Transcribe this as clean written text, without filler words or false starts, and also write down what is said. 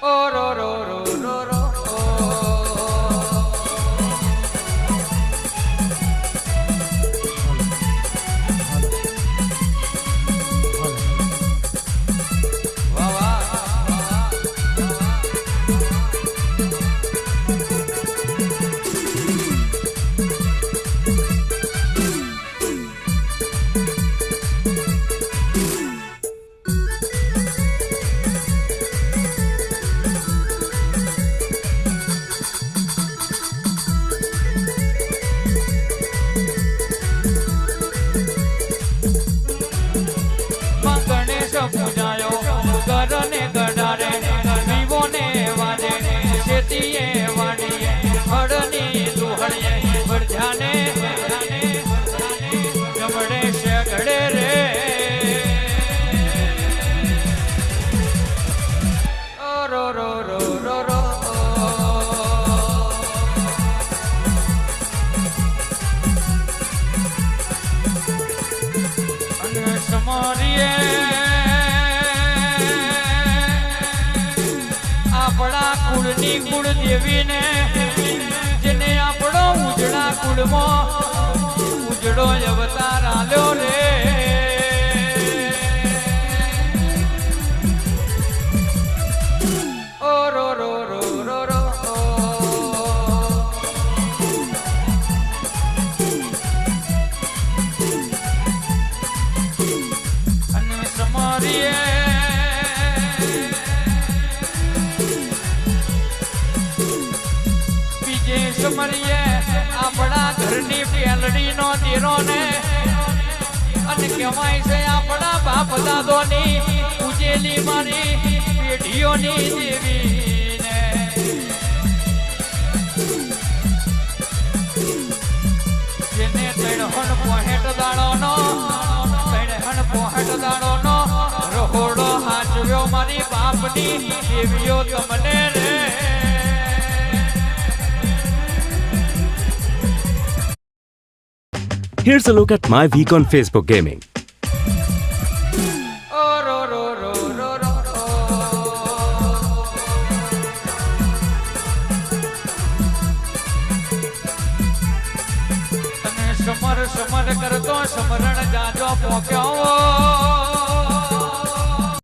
ઓ રો રો રો રો રો આપણા કુળની કુળ દેવીને જેને આપણો ઉજળા કુળમાં ઉજળો અવતાર આલ્યો રે ઓ રો રો રો રો રો અને સમારીએ સમરીએ આપણા ઘરની પેલડી નો દેરો ને અને કહેવાય છે આપણા બાપ દાદોની પૂજેલી મારી પેઢીઓની દેવી ને જેને તણહન પોહેટ દાડો નો તણહન પોહેટ દાડો નો રહોડો હાચવ્યો મારી બાપની દેવીઓ તમને રે Here's a look at my week on Facebook Gaming. Summer કરતો સમરણ જાજો પોક્યો